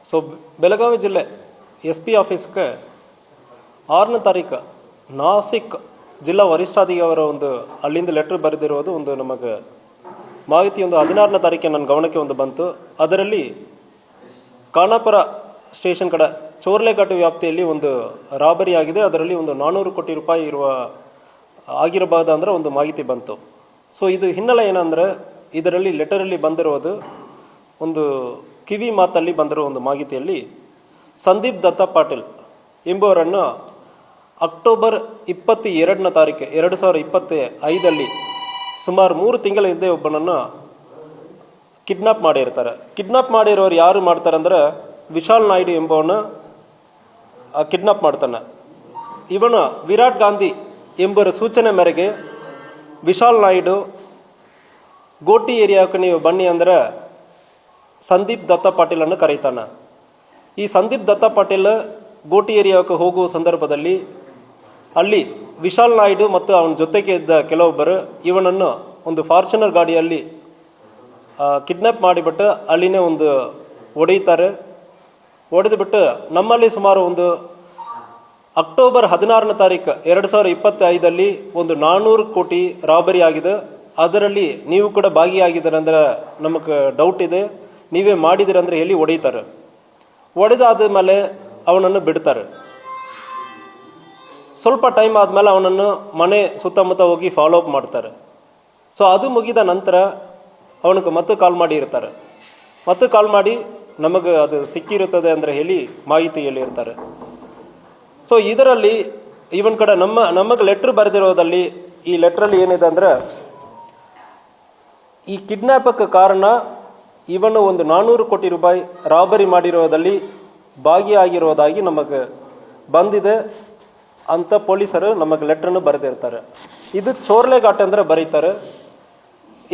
So Belagavi ಜಿಲ್ಲೆ S P ಆಫೀಸ್ಗೆ 6ನೇ ತಾರೀಕು ನಾಸಿಕ್ ಜಿಲ್ಲಾ ವರಿಷ್ಠಾಧಿಕಾರಿಯವರ ಒಂದು ಅಲ್ಲಿಂದ ಲೆಟರ್ ಬರೆದಿರೋದು ಒಂದು ನಮಗೆ ಮಾಹಿತಿ ಒಂದು 16ನೇ ತಾರೀಕಿಗೆ ನನ್ನ ಗಮನಕ್ಕೆ ಒಂದು ಬಂತು. ಅದರಲ್ಲಿ ಖಾನಾಪುರ ಸ್ಟೇಷನ್ ಕಡೆ ಚೋರ್ಲೆಘಾಟ್ ವ್ಯಾಪ್ತಿಯಲ್ಲಿ ಒಂದು ರಾಬರಿ ಆಗಿದೆ, ಅದರಲ್ಲಿ ಒಂದು 400 ಕೋಟಿ ರೂಪಾಯಿ ಆಗಿರಬಹುದು ಅಂದರೆ ಒಂದು ಮಾಹಿತಿ ಬಂತು. ಸೊ ಇದು ಹಿನ್ನೆಲೆ ಏನಂದರೆ ಇದರಲ್ಲಿ ಲೆಟರಲ್ಲಿ ಬಂದಿರೋದು ಒಂದು ಕಿವಿ ಮಾತಲ್ಲಿ ಬಂದಿರೋ ಒಂದು ಮಾಹಿತಿಯಲ್ಲಿ ಸಂದೀಪ್ ದತ್ತ ಪಾಟೀಲ್ ಎಂಬುವರನ್ನು ಅಕ್ಟೋಬರ್ 22ನೇ ತಾರೀಕು 2025 ಸುಮಾರು 3 ತಿಂಗಳ ಹಿಂದೆ ಒಬ್ಬನನ್ನು ಕಿಡ್ನಾಪ್ ಮಾಡಿರ್ತಾರೆ. ಕಿಡ್ನಾಪ್ ಮಾಡಿರೋರು ಯಾರು ಮಾಡ್ತಾರೆ ಅಂದರೆ ವಿಶಾಲ್ ನಾಯ್ಡು ಎಂಬವನು ಕಿಡ್ನಾಪ್ ಮಾಡ್ತಾನೆ. ಇವನು ವಿರಾಟ್ ಗಾಂಧಿ ಎಂಬರ ಸೂಚನೆ ಮೇರೆಗೆ ವಿಶಾಲ್ ನಾಯ್ಡು ಗೋಟಿ ಏರಿಯಾಕ್ಕೆ ನೀವು ಬನ್ನಿ ಅಂದರೆ ಸಂದೀಪ್ ದತ್ತ ಪಾಟೀಲನ್ನು ಕರೀತಾನೆ. ಈ ಸಂದೀಪ್ ದತ್ತ ಪಾಟೀಲ್ ಗೋಟಿ ಏರಿಯಾಕ್ಕೆ ಹೋಗುವ ಸಂದರ್ಭದಲ್ಲಿ ಅಲ್ಲಿ ವಿಶಾಲ್ ನಾಯ್ಡು ಮತ್ತು ಅವನ ಜೊತೆಗೆ ಇದ್ದ ಕೆಲವೊಬ್ಬರು ಇವನನ್ನು ಒಂದು ಫಾರ್ಚುನರ್ ಗಾಡಿಯಲ್ಲಿ ಕಿಡ್ನಾಪ್ ಮಾಡಿಬಿಟ್ಟು ಅಲ್ಲಿನೇ ಒಂದು ಹೊಡೆಯುತ್ತಾರೆ. ಹೊಡೆದುಬಿಟ್ಟು ನಮ್ಮಲ್ಲಿ ಸುಮಾರು ಒಂದು ಅಕ್ಟೋಬರ್ 16ನೇ ತಾರೀಕು 2025 ಒಂದು 400 ಕೋಟಿ ರಾಬರಿ ಆಗಿದೆ. ಅದರಲ್ಲಿ ನೀವು ಕೂಡ ಭಾಗಿಯಾಗಿದ್ದಾರೆ ಅಂದರೆ ನಮಗೆ ಡೌಟ್ ಇದೆ, ನೀವೇ ಮಾಡಿದಿರ ಅಂದರೆ ಹೇಳಿ ಹೊಡೆಯುತ್ತಾರೆ. ಹೊಡೆದಾದ ಮೇಲೆ ಅವನನ್ನು ಬಿಡ್ತಾರೆ. ಸ್ವಲ್ಪ ಟೈಮ್ ಆದಮೇಲೆ ಅವನನ್ನು ಮನೆ ಸುತ್ತಮುತ್ತ ಹೋಗಿ ಫಾಲೋ ಅಪ್ ಮಾಡ್ತಾರೆ. ಸೊ ಅದು ಮುಗಿದ ನಂತರ ಅವನಿಗೆ ಮತ್ತೆ ಕಾಲ್ ಮಾಡಿ ಇರ್ತಾರೆ. ಮತ್ತೆ ಕಾಲ್ ಮಾಡಿ ನಮಗೆ ಅದು ಸಿಕ್ಕಿರುತ್ತದೆ ಅಂದರೆ ಹೇಳಿ ಮಾಹಿತಿ ಹೇಳಿರ್ತಾರೆ. ಸೊ ಇದರಲ್ಲಿ ಇವನ್ ಕಡೆ ನಮಗೆ ಲೆಟ್ರ್ ಬರೆದಿರೋದಲ್ಲಿ ಈ ಲೆಟ್ರಲ್ಲಿ ಏನಿದೆ ಅಂದರೆ ಈ ಕಿಡ್ನಾಪಕ್ಕೆ ಕಾರಣ ಇವನು ಒಂದು 400 ಕೋಟಿ ರೂಪಾಯಿ ರಾಬರಿ ಮಾಡಿರೋದಲ್ಲಿ ಭಾಗಿಯಾಗಿರೋದಾಗಿ ನಮಗೆ ಬಂದಿದೆ ಅಂತ ಪೊಲೀಸರು ನಮಗೆ ಲೆಟ್ರನ್ನು ಬರೆದಿರ್ತಾರೆ. ಇದು ಚೋರ್ಲೆಘಾಟ್ ಅಂದರೆ ಬರೀತಾರೆ.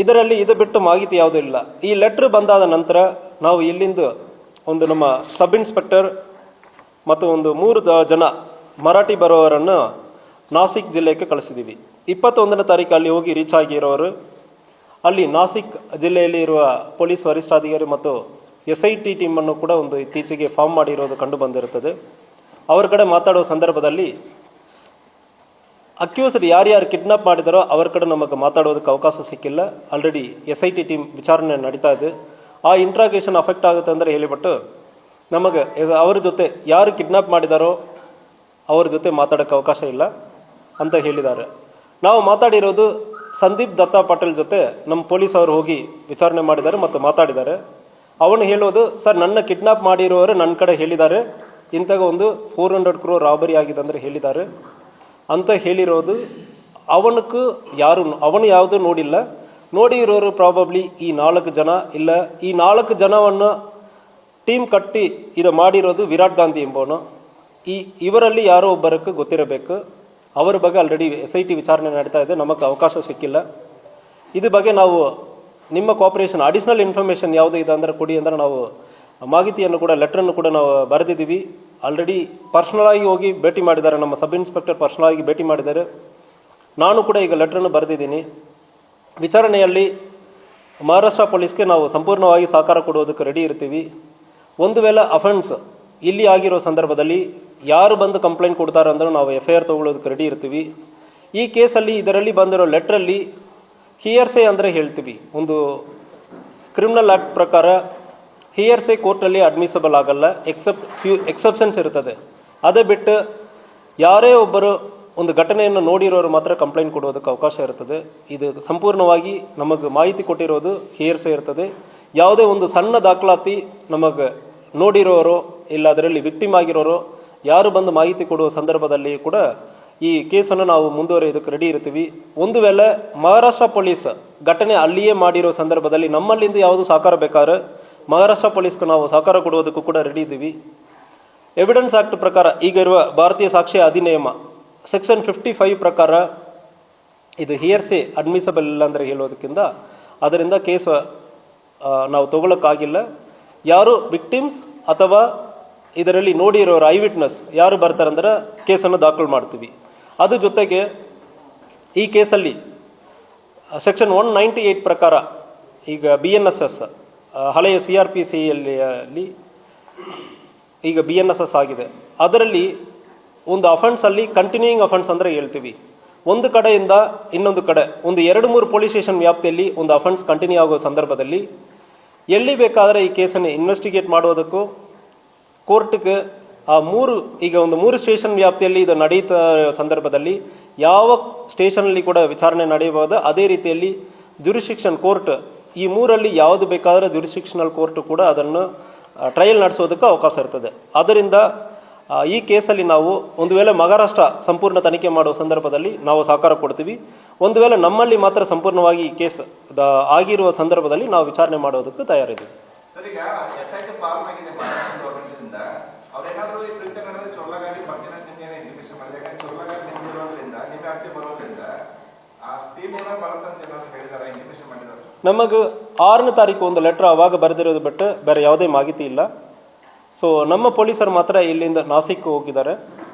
ಇದರಲ್ಲಿ ಇದು ಬಿಟ್ಟು ಮಾಹಿತಿ ಯಾವುದೂ ಇಲ್ಲ. ಈ ಲೆಟ್ರ್ ಬಂದಾದ ನಂತರ ನಾವು ಇಲ್ಲಿಂದ ಒಂದು ನಮ್ಮ ಸಬ್ ಇನ್ಸ್ಪೆಕ್ಟರ್ ಮತ್ತು ಒಂದು 3 ಜನ ಮರಾಠಿ ಬರೋವರನ್ನು ನಾಸಿಕ್ ಜಿಲ್ಲೆಗೆ ಕಳಿಸಿದ್ದೀವಿ. 21ನೇ ತಾರೀಕು ಅಲ್ಲಿ ಹೋಗಿ ರೀಚ್ ಆಗಿರೋರು ಅಲ್ಲಿ ನಾಸಿಕ್ ಜಿಲ್ಲೆಯಲ್ಲಿ ಇರುವ ಪೊಲೀಸ್ ವರಿಷ್ಠಾಧಿಕಾರಿ ಮತ್ತು SIT ಟೀಮನ್ನು ಕೂಡ ಒಂದು ಇತ್ತೀಚೆಗೆ ಫಾರ್ಮ್ ಮಾಡಿರೋದು ಕಂಡು ಬಂದಿರುತ್ತದೆ. ಅವರ ಕಡೆ ಮಾತಾಡೋ ಸಂದರ್ಭದಲ್ಲಿ ಅಕ್ಯೂಸ್ಡ್ ಯಾರ್ಯಾರು ಕಿಡ್ನಾಪ್ ಮಾಡಿದಾರೋ ಅವರ ಕಡೆ ನಮಗೆ ಮಾತಾಡೋದಕ್ಕೆ ಅವಕಾಶ ಸಿಕ್ಕಿಲ್ಲ. ಆಲ್ರೆಡಿ SIT ಟೀಮ್ ವಿಚಾರಣೆ ನಡೀತಾ ಇದೆ. ಆ ಇಂಟ್ರಾಗೇಷನ್ ಅಫೆಕ್ಟ್ ಆಗುತ್ತೆ ಅಂದರೆ ಹೇಳಿಬಿಟ್ಟು ನಮಗೆ ಅವರ ಜೊತೆ ಯಾರು ಕಿಡ್ನಾಪ್ ಮಾಡಿದಾರೋ ಅವ್ರ ಜೊತೆ ಮಾತಾಡೋಕ್ಕೆ ಅವಕಾಶ ಇಲ್ಲ ಅಂತ ಹೇಳಿದ್ದಾರೆ. ನಾವು ಮಾತಾಡಿರೋದು ಸಂದೀಪ್ ದತ್ತ ಪಾಟೀಲ್ ಜೊತೆ ನಮ್ಮ ಪೊಲೀಸ್ ಅವರು ಹೋಗಿ ವಿಚಾರಣೆ ಮಾಡಿದ್ದಾರೆ ಮತ್ತು ಮಾತಾಡಿದ್ದಾರೆ. ಅವನು ಹೇಳೋದು, ಸರ್ ನನ್ನ ಕಿಡ್ನಾಪ್ ಮಾಡಿರೋರು ನನ್ನ ಕಡೆ ಹೇಳಿದ್ದಾರೆ, ಇಂತಾಗ ಒಂದು 400 crore ರಾಬರಿ ಆಗಿದೆ ಅಂದರೆ ಹೇಳಿದ್ದಾರೆ ಅಂತ ಹೇಳಿರೋದು. ಅವನು ಯಾವುದು ನೋಡಿಲ್ಲ. ನೋಡಿರೋರು ಪ್ರಾಬಬ್ಲಿ ಈ 4 ಜನ ಇಲ್ಲ. ಈ 4 ಜನವನ್ನು ಟೀಮ್ ಕಟ್ಟಿ ಇದು ಮಾಡಿರೋದು ವಿರಾಟ್ ಗಾಂಧಿ ಎಂಬವನು. ಇವರಲ್ಲಿ ಯಾರೋ ಒಬ್ಬರಕ್ಕೆ ಗೊತ್ತಿರಬೇಕು. ಅವರ ಬಗ್ಗೆ ಆಲ್ರೆಡಿ SIT ವಿಚಾರಣೆ ನಡೀತಾ ಇದೆ, ನಮಗೆ ಅವಕಾಶ ಸಿಕ್ಕಿಲ್ಲ. ಇದ್ರ ಬಗ್ಗೆ ನಾವು ನಿಮ್ಮ ಕೋಆಪರೇಷನ್ ಅಡಿಷನಲ್ ಇನ್ಫಾರ್ಮೇಷನ್ ಯಾವುದೇ ಇದೆ ಅಂದರೆ ಕೊಡಿ ಅಂದರೆ ನಾವು ಮಾಹಿತಿಯನ್ನು ಕೂಡ ಲೆಟ್ರನ್ನು ಕೂಡ ನಾವು ಬರೆದಿದ್ದೀವಿ. ಆಲ್ರೆಡಿ ಪರ್ಸನಲ್ ಆಗಿ ಹೋಗಿ ಭೇಟಿ ಮಾಡಿದ್ದಾರೆ, ನಮ್ಮ ಸಬ್ ಇನ್ಸ್ಪೆಕ್ಟರ್ ಪರ್ಸನಲ್ ಆಗಿ ಭೇಟಿ ಮಾಡಿದ್ದಾರೆ. ನಾನು ಕೂಡ ಈಗ ಲೆಟ್ರನ್ನು ಬರೆದಿದ್ದೀನಿ. ವಿಚಾರಣೆಯಲ್ಲಿ ಮಹಾರಾಷ್ಟ್ರ ಪೊಲೀಸ್ಗೆ ನಾವು ಸಂಪೂರ್ಣವಾಗಿ ಸಹಕಾರ ಕೊಡುವುದಕ್ಕೆ ರೆಡಿ ಇರ್ತೀವಿ. ಒಂದು ವೇಳೆ ಅಫೆನ್ಸ್ ಇಲ್ಲಿ ಆಗಿರೋ ಸಂದರ್ಭದಲ್ಲಿ ಯಾರು ಬಂದು ಕಂಪ್ಲೇಂಟ್ ಕೊಡ್ತಾರೆ ಅಂದ್ರೆ ನಾವು FIR ತಗೊಳ್ಳೋದಕ್ಕೆ ರೆಡಿ ಇರ್ತೀವಿ. ಈ ಕೇಸಲ್ಲಿ ಇದರಲ್ಲಿ ಬಂದಿರೋ ಲೆಟ್ರಲ್ಲಿ ಹಿಯರ್ಸೆ ಅಂದರೆ ಹೇಳ್ತೀವಿ, ಒಂದು ಕ್ರಿಮಿನಲ್ ಆ್ಯಕ್ಟ್ ಪ್ರಕಾರ ಹಿಯರ್ಸೆ ಕೋರ್ಟಲ್ಲಿ ಅಡ್ಮಿಸಬಲ್ ಆಗಲ್ಲ, ಎಕ್ಸೆಪ್ಟ್ ಫ್ಯೂ ಎಕ್ಸೆಪ್ಷನ್ಸ್ ಇರ್ತದೆ. ಅದೇ ಬಿಟ್ಟು ಯಾರೇ ಒಬ್ಬರು ಒಂದು ಘಟನೆಯನ್ನು ನೋಡಿರೋರು ಮಾತ್ರ ಕಂಪ್ಲೇಂಟ್ ಕೊಡೋದಕ್ಕೆ ಅವಕಾಶ ಇರ್ತದೆ. ಇದು ಸಂಪೂರ್ಣವಾಗಿ ನಮಗೆ ಮಾಹಿತಿ ಕೊಟ್ಟಿರೋದು ಹಿಯರ್ಸೆ ಇರ್ತದೆ. ಯಾವುದೇ ಒಂದು ಸಣ್ಣ ದಾಖಲಾತಿ ನಮಗೆ ನೋಡಿರೋರು ಇಲ್ಲ ಅದರಲ್ಲಿ ವಿಕ್ಟಿಮ್ ಆಗಿರೋರು ಯಾರು ಬಂದು ಮಾಹಿತಿ ಕೊಡುವ ಸಂದರ್ಭದಲ್ಲಿ ಕೂಡ ಈ ಕೇಸನ್ನು ನಾವು ಮುಂದುವರಿಯೋದಕ್ಕೆ ರೆಡಿ ಇರ್ತೀವಿ. ಒಂದು ವೇಳೆ ಮಹಾರಾಷ್ಟ್ರ ಪೊಲೀಸ್ ಘಟನೆ ಅಲ್ಲಿಯೇ ಮಾಡಿರೋ ಸಂದರ್ಭದಲ್ಲಿ ನಮ್ಮಲ್ಲಿಂದ ಯಾವುದು ಸಹಕಾರ ಬೇಕಾದ್ರೆ ಮಹಾರಾಷ್ಟ್ರ ಪೊಲೀಸ್ಗೆ ನಾವು ಸಹಕಾರ ಕೊಡುವುದಕ್ಕೂ ಕೂಡ ರೆಡಿ ಇದ್ದೀವಿ. ಎವಿಡೆನ್ಸ್ ಆಕ್ಟ್ ಪ್ರಕಾರ ಈಗ ಇರುವ ಭಾರತೀಯ ಸಾಕ್ಷ್ಯ ಅಧಿನಿಯಮ ಸೆಕ್ಷನ್ 55 ಪ್ರಕಾರ ಇದು ಹಿಯರ್ಸೆ ಅಡ್ಮಿಸಬಲ್ ಇಲ್ಲ ಅಂದರೆ ಹೇಳೋದಕ್ಕಿಂತ ಅದರಿಂದ ಕೇಸ್ ನಾವು ತಗೊಳ್ಳೋಕ್ಕಾಗಿಲ್ಲ. ಯಾರು ವಿಕ್ಟಿಮ್ಸ್ ಅಥವಾ ಇದರಲ್ಲಿ ನೋಡಿರೋರು ಐ ವಿಟ್ನೆಸ್ ಯಾರು ಬರ್ತಾರಂದ್ರೆ ಕೇಸನ್ನು ದಾಖಲು ಮಾಡ್ತೀವಿ. ಅದ್ರ ಜೊತೆಗೆ ಈ ಕೇಸಲ್ಲಿ ಸೆಕ್ಷನ್ 198 ಪ್ರಕಾರ ಈಗ BNSS ಹಳೆಯ CRPC ಅಲ್ಲಿ ಈಗ BNSS ಆಗಿದೆ, ಅದರಲ್ಲಿ ಒಂದು ಅಫೆನ್ಸಲ್ಲಿ ಕಂಟಿನ್ಯೂಯಿಂಗ್ ಅಫೆನ್ಸ್ ಅಂದರೆ ಹೇಳ್ತೀವಿ. ಒಂದು ಕಡೆಯಿಂದ ಇನ್ನೊಂದು ಕಡೆ ಒಂದು 2-3 ಪೊಲೀಸ್ ಸ್ಟೇಷನ್ ವ್ಯಾಪ್ತಿಯಲ್ಲಿ ಒಂದು ಅಫೆನ್ಸ್ ಕಂಟಿನ್ಯೂ ಆಗೋ ಸಂದರ್ಭದಲ್ಲಿ ಎಲ್ಲಿ ಬೇಕಾದರೆ ಈ ಕೇಸನ್ನು ಇನ್ವೆಸ್ಟಿಗೇಟ್ ಮಾಡೋದಕ್ಕೂ ಕೋರ್ಟ್ಗೆ ಈಗ ಒಂದು 3 ಸ್ಟೇಷನ್ ವ್ಯಾಪ್ತಿಯಲ್ಲಿ ಇದು ನಡೆಯುತ್ತ ಸಂದರ್ಭದಲ್ಲಿ ಯಾವ ಸ್ಟೇಷನಲ್ಲಿ ಕೂಡ ವಿಚಾರಣೆ ನಡೆಯಬಹುದು. ಅದೇ ರೀತಿಯಲ್ಲಿ ಜುರಿಸ್ಡಿಕ್ಷನ್ ಕೋರ್ಟ್ ಈ 3ರಲ್ಲಿ ಯಾವುದು ಬೇಕಾದರೆ ಜುರಿಸ್ಡಿಕ್ಷನಲ್ ಕೋರ್ಟ್ ಕೂಡ ಅದನ್ನು ಟ್ರಯಲ್ ನಡೆಸೋದಕ್ಕೆ ಅವಕಾಶ ಇರ್ತದೆ. ಅದರಿಂದ ಈ ಕೇಸಲ್ಲಿ ನಾವು ಒಂದು ವೇಳೆ ಮಹಾರಾಷ್ಟ್ರ ಸಂಪೂರ್ಣ ತನಿಖೆ ಮಾಡುವ ಸಂದರ್ಭದಲ್ಲಿ ನಾವು ಸಹಕಾರ ಕೊಡ್ತೀವಿ. ಒಂದು ವೇಳೆ ನಮ್ಮಲ್ಲಿ ಮಾತ್ರ ಸಂಪೂರ್ಣವಾಗಿ ಈ ಕೇಸ್ ಆಗಿರುವ ಸಂದರ್ಭದಲ್ಲಿ ನಾವು ವಿಚಾರಣೆ ಮಾಡೋದಕ್ಕೆ ತಯಾರಿದ್ದೀವಿ. ನಮಗೆ 6ನೇ ತಾರೀಕು ಒಂದು ಲೆಟರ್ ಆವಾಗ ಬರೆದಿರೋದು ಬಿಟ್ಟು ಬೇರೆ ಯಾವುದೇ ಮಾಹಿತಿ ಇಲ್ಲ. ಸೊ ನಮ್ಮ ಪೊಲೀಸರು ಮಾತ್ರ ಇಲ್ಲಿಂದ ನಾಸಿಕ್ ಹೋಗಿದ್ದಾರೆ.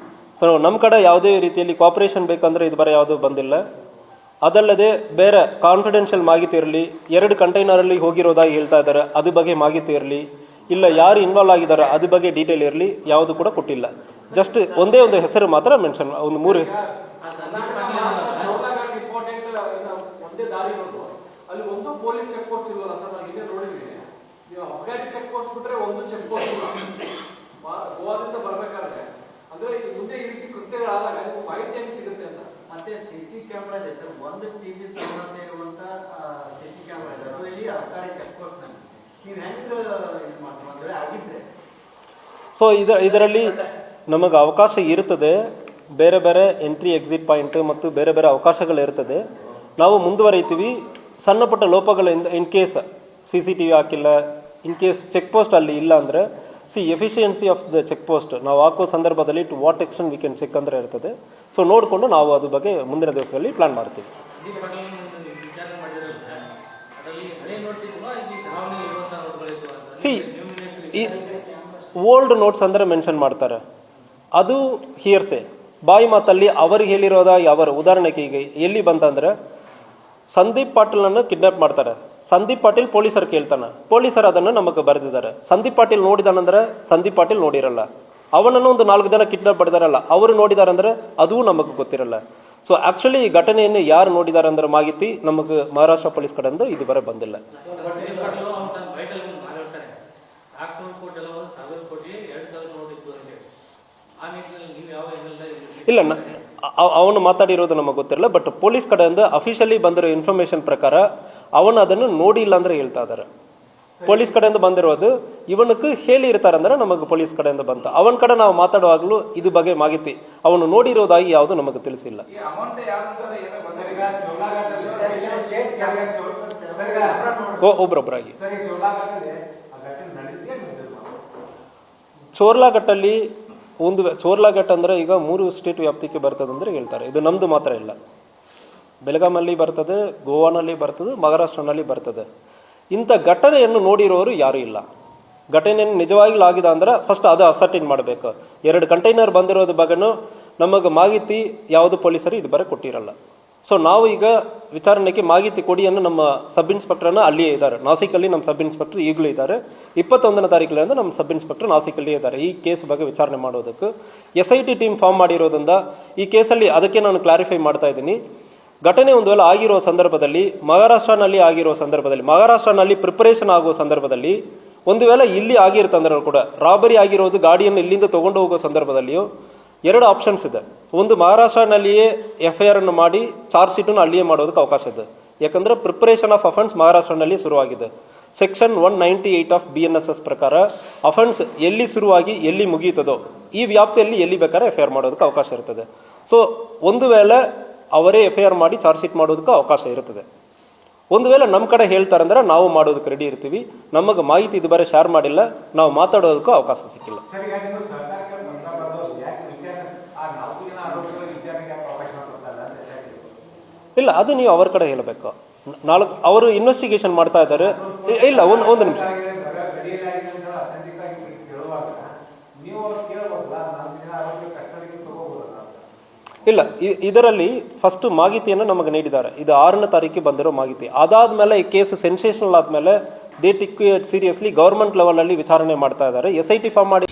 ಸೊ ನಮ್ಮ ಕಡೆ ಯಾವುದೇ ರೀತಿಯಲ್ಲಿ ಕೋಆಪರೇಷನ್ ಬೇಕಂದ್ರೆ ಇದು ಬೇರೆ ಯಾವುದೂ ಬಂದಿಲ್ಲ. ಅದಲ್ಲದೆ ಬೇರೆ ಕಾನ್ಫಿಡೆನ್ಷಿಯಲ್ ಮಾಹಿತಿ ಇರಲಿ, 2 ಕಂಟೈನರಲ್ಲಿ ಹೋಗಿರೋದಾಗಿ ಹೇಳ್ತಾ ಇದ್ದಾರೆ, ಅದ್ರ ಬಗ್ಗೆ ಮಾಹಿತಿ ಇರಲಿ, ಇಲ್ಲ ಯಾರು ಇನ್ವಾಲ್ವ್ ಆಗಿದ್ದಾರೆ ಅದ್ರ ಬಗ್ಗೆ ಡೀಟೇಲ್ ಇರಲಿ, ಯಾವುದು ಕೂಡ ಕೊಟ್ಟಿಲ್ಲ. ಜಸ್ಟ್ ಒಂದೇ ಒಂದು ಹೆಸರು ಮಾತ್ರ ಮೆನ್ಷನ್, ಒಂದು 3 ಅಲ್ಲಿ ಒಂದು ಪೊಲೀಸ್ ಚೆಕ್ ಪೋಸ್ಟ್ ಇಲ್ವಲ್ಲ ಸರ್? ನಾನು ಇದೇ ನೋಡಿದ್ದೀನಿ. ನೀವು ಅಬ್ಗಾಟಿ ಚೆಕ್ ಪೋಸ್ಟ್ ಬಿಟ್ರೆ ಒಂದು ಚೆಕ್ ಪೋಸ್ಟ್ ಇಲ್ಲ ಗೋವಾದಿಂದ ಬರ್ಬೇಕಾದ್ರೆ. ಅಂದ್ರೆ ಮುಂದೆ ಈ ರೀತಿ ಕೃತ್ಯಗಳಾದಾಗ ನಿಮ್ಗೆ ಮಾಹಿತಿ ಹೆಂಗ್ ಸಿಗುತ್ತೆ ಅಂತ. ಮತ್ತೆ CC ಕ್ಯಾಮ್ರಾ ಇದೆ ಸರ್, ಒಂದು TV ಸಂಬಂಧ ಇರುವಂತ CC ಕ್ಯಾಮ್ರಾ ಇದೆ, ಅದು ಇಲ್ಲಿ ಅಬ್ಗಾಟಿ ಚೆಕ್ ಪೋಸ್ಟ್ ನಲ್ಲಿ ನೀವು ಹೆಂಗ್ ಮಾಡಿದ್ರೆ ಆಗಿದ್ರೆ. ಸೊ ಇದರಲ್ಲಿ ನಮಗೆ ಅವಕಾಶ ಇರ್ತದೆ, ಬೇರೆ ಬೇರೆ ಎಂಟ್ರಿ ಎಕ್ಸಿಟ್ ಪಾಯಿಂಟ್ ಮತ್ತು ಬೇರೆ ಬೇರೆ ಅವಕಾಶಗಳಿರ್ತದೆ. ನಾವು ಮುಂದುವರಿತೀವಿ. ಸಣ್ಣ ಪುಟ್ಟ ಲೋಪಗಳಿಂದ ಇನ್ ಕೇಸ್ CCTV ಹಾಕಿಲ್ಲ, ಇನ್ ಕೇಸ್ ಚೆಕ್ ಪೋಸ್ಟ್ ಅಲ್ಲಿ ಇಲ್ಲ ಅಂದರೆ efficiency of the check post ನಾವು ಹಾಕೋ ಸಂದರ್ಭದಲ್ಲಿ to what extent we can check ಅಂದರೆ ಇರ್ತದೆ. ಸೊ ನೋಡಿಕೊಂಡು ನಾವು ಅದ್ರ ಬಗ್ಗೆ ಮುಂದಿನ ದಿವಸಗಳಲ್ಲಿ ಪ್ಲಾನ್ ಮಾಡ್ತೀವಿ. ಈ ಓಲ್ಡ್ ನೋಟ್ಸ್ ಅಂದರೆ ಮೆನ್ಷನ್ ಮಾಡ್ತಾರೆ, ಅದು ಹಿಯರ್ಸೆ ಬಾಯಿ ಮಾತಲ್ಲಿ ಅವ್ರಿಗೆ ಹೇಳಿರೋದಾಗಿ ಅವರ ಉದಾಹರಣೆಗೆ ಈಗ ಎಲ್ಲಿ ಬಂತಂದ್ರೆ ಸಂದೀಪ್ ಪಾಟೀಲ್ನನ್ನು ಕಿಡ್ನಾಪ್ ಮಾಡ್ತಾರೆ. ಸಂದೀಪ್ ಪಾಟೀಲ್ ಪೊಲೀಸರು ಕೇಳ್ತಾನೆ, ಪೊಲೀಸರು ಅದನ್ನು ನಮಗೆ ಬರೆದಿದ್ದಾರೆ. ಸಂದೀಪ್ ಪಾಟೀಲ್ ನೋಡಿದಾನಂದ್ರೆ ಸಂದೀಪ್ ಪಾಟೀಲ್ ನೋಡಿರಲ್ಲ, ಅವನನ್ನು ಒಂದು 4 ಜನ ಕಿಡ್ನಾಪ್ ಮಾಡಿದಾರಲ್ಲ ಅವರು ನೋಡಿದಾರೆ ಅಂದ್ರೆ ಅದೂ ನಮಗೆ ಗೊತ್ತಿರಲ್ಲ. ಸೊ ಆಕ್ಚುಲಿ ಈ ಘಟನೆಯನ್ನು ಯಾರು ನೋಡಿದ್ದಾರೆ ಅಂದ್ರೆ ಮಾಹಿತಿ ನಮಗೆ ಮಹಾರಾಷ್ಟ್ರ ಪೊಲೀಸ್ ಕಡೆಯಿಂದ ಇದು ಬರ ಬಂದಿಲ್ಲ. ಇಲ್ಲ, ಅವನು ಮಾತಾಡಿರೋದು ನಮಗೆ ಗೊತ್ತಿರಲ್ಲ. ಬಟ್ ಪೊಲೀಸ್ ಕಡೆಯಿಂದ ಅಫಿಷಿಯಲಿ ಬಂದಿರೋ ಇನ್ಫಾರ್ಮೇಶನ್ ಪ್ರಕಾರ ಅವನು ಅದನ್ನು ನೋಡಿಲ್ಲ ಅಂದ್ರೆ ಹೇಳ್ತಾ ಇದ್ದಾರೆ. ಪೊಲೀಸ್ ಕಡೆಯಿಂದ ಬಂದಿರೋದು ಇವನಕ್ಕೆ ಹೇಳಿ ಇರ್ತಾರಂದ್ರೆ ನಮಗೆ ಪೊಲೀಸ್ ಕಡೆಯಿಂದ ಬಂತ. ಅವನ ಕಡೆ ನಾವು ಮಾತಾಡುವಾಗಲೂ ಇದು ಬಗ್ಗೆ ಮಾಹಿತಿ ಅವನು ನೋಡಿರೋದಾಗಿ ಯಾವುದು ನಮಗೆ ತಿಳಿಸಿಲ್ಲ. ಒಬ್ರೊಬ್ಬರಾಗಿ ಚೋರ್ಲಾಘಟ್ಟಲ್ಲಿ ಚೋರ್ಲಾಘಟ್ಟ ಅಂದ್ರೆ ಈಗ 3 ಸ್ಟೇಟ್ ವ್ಯಾಪ್ತಿಗೆ ಬರ್ತದೆ ಅಂದ್ರೆ ಹೇಳ್ತಾರೆ. ಇದು ನಮ್ದು ಮಾತ್ರ ಇಲ್ಲ, ಬೆಳಗಾಮಲ್ಲಿ ಬರ್ತದೆ, ಗೋವಾನಲ್ಲಿ ಬರ್ತದೆ, ಮಹಾರಾಷ್ಟ್ರನಲ್ಲಿ ಬರ್ತದೆ. ಇಂಥ ಘಟನೆಯನ್ನು ನೋಡಿರೋರು ಯಾರು ಇಲ್ಲ. ಘಟನೆಯನ್ನು ನಿಜವಾಗಿ ಆಗಿದೆ ಅಂದ್ರೆ ಫಸ್ಟ್ ಅದು ಅಸರ್ಟೈನ್ ಮಾಡಬೇಕು. 2 ಕಂಟೈನರ್ ಬಂದಿರೋದ್ರ ಬಗ್ಗೆನೂ ನಮಗೆ ಮಾಹಿತಿ ಯಾವುದು ಪೊಲೀಸರು ಇದು ಬರ ಕೊಟ್ಟಿರಲ್ಲ. ಸೊ ನಾವು ಈಗ ವಿಚಾರಣೆಗೆ ಮಾಹಿತಿ ಕೊಡಿ ಅನ್ನೋ ನಮ್ಮ ಸಬ್ ಇನ್ಸ್ಪೆಕ್ಟರ್ನ ಅಲ್ಲಿಯೇ ಇದ್ದಾರೆ. ನಾಸಿಕಲ್ಲಿ ನಮ್ಮ ಸಬ್ ಇನ್ಸ್ಪೆಕ್ಟರ್ ಈಗಲೂ ಇದ್ದಾರೆ. 21ನೇ ತಾರೀಕಿನಿಂದ ನಮ್ಮ ಸಬ್ ಇನ್ಸ್ಪೆಕ್ಟರ್ ನಾಸಿಕಲ್ಲಿ ಇದ್ದಾರೆ ಈ ಕೇಸ್ ಬಗ್ಗೆ ವಿಚಾರಣೆ ಮಾಡೋದಕ್ಕೆ. SIT ಟೀಮ್ ಫಾರ್ಮ್ ಮಾಡಿರೋದ್ರಿಂದ ಈ ಕೇಸಲ್ಲಿ ಅದಕ್ಕೆ ನಾನು ಕ್ಲಾರಿಫೈ ಮಾಡ್ತಾ ಇದ್ದೀನಿ. ಘಟನೆ ಒಂದು ವೇಳೆ ಆಗಿರೋ ಸಂದರ್ಭದಲ್ಲಿ ಮಹಾರಾಷ್ಟ್ರನಲ್ಲಿ ಪ್ರಿಪರೇಷನ್ ಆಗೋ ಸಂದರ್ಭದಲ್ಲಿ ಒಂದು ವೇಳೆ ಇಲ್ಲಿ ಆಗಿರ್ತಂದ್ರೆ ಕೂಡ ರಾಬರಿ ಆಗಿರೋದು ಗಾಡಿಯನ್ನು ಇಲ್ಲಿಂದ ತಗೊಂಡು ಹೋಗೋ ಸಂದರ್ಭದಲ್ಲಿಯೂ 2 ಆಪ್ಷನ್ಸ್ ಇದೆ. ಒಂದು ಮಹಾರಾಷ್ಟ್ರನಲ್ಲಿಯೇ FIR ಅನ್ನು ಮಾಡಿ ಚಾರ್ಜ್ ಶೀಟನ್ನು ಅಲ್ಲಿಯೇ ಮಾಡೋದಕ್ಕೆ ಅವಕಾಶ ಇದೆ. ಯಾಕಂದ್ರೆ ಪ್ರಿಪರೇಷನ್ ಆಫ್ ಅಫೆನ್ಸ್ ಮಹಾರಾಷ್ಟ್ರನಲ್ಲಿ ಶುರುವಾಗಿದೆ. ಸೆಕ್ಷನ್ 198 ಆಫ್ BNSS ಪ್ರಕಾರ ಅಫೆನ್ಸ್ ಎಲ್ಲಿ ಶುರುವಾಗಿ ಎಲ್ಲಿ ಮುಗಿಯುತ್ತದೋ ಈ ವ್ಯಾಪ್ತಿಯಲ್ಲಿ ಎಲ್ಲಿ ಬೇಕಾದ್ರೆ FIR ಮಾಡೋದಕ್ಕೆ ಅವಕಾಶ ಇರ್ತದೆ. ಸೊ ಒಂದು ವೇಳೆ ಅವರೇ FIR ಮಾಡಿ ಚಾರ್ಜ್ ಶೀಟ್ ಮಾಡೋದಕ್ಕೆ ಅವಕಾಶ ಇರ್ತದೆ. ಒಂದು ವೇಳೆ ನಮ್ಮ ಕಡೆ ಹೇಳ್ತಾರಂದ್ರೆ ನಾವು ಮಾಡೋದಕ್ಕೆ ರೆಡಿ ಇರ್ತೀವಿ. ನಮಗೆ ಮಾಹಿತಿ ಇದು ಬೇರೆ ಶೇರ್ ಮಾಡಿಲ್ಲ, ನಾವು ಮಾತಾಡೋದಕ್ಕೂ ಅವಕಾಶ ಸಿಕ್ಕಿಲ್ಲ. ಇಲ್ಲ, ಅದು ನೀವು ಅವ್ರ ಕಡೆ ಹೇಳಬೇಕು. ಅವರು ಇನ್ವೆಸ್ಟಿಗೇಷನ್ ಮಾಡ್ತಾ ಇದ್ದಾರೆ. ಇಲ್ಲ, ಒಂದು ನಿಮಿಷ. ಇಲ್ಲ, ಇದರಲ್ಲಿ ಫಸ್ಟ್ ಮಾಹಿತಿಯನ್ನು ನಮಗೆ ನೀಡಿದ್ದಾರೆ. ಇದು 6ನೇ ತಾರೀಕಿಗೆ ಬಂದಿರೋ ಮಾಹಿತಿ. ಅದಾದ್ಮೇಲೆ ಈ ಕೇಸ್ ಸೆನ್ಸೇಷನಲ್ ಆದ್ಮೇಲೆ they take it seriously. Government ಲೆವೆಲಲ್ಲಿ ವಿಚಾರಣೆ ಮಾಡ್ತಾ ಇದ್ದಾರೆ. SIT ಫಾರ್ಮ್ ಮಾಡಿ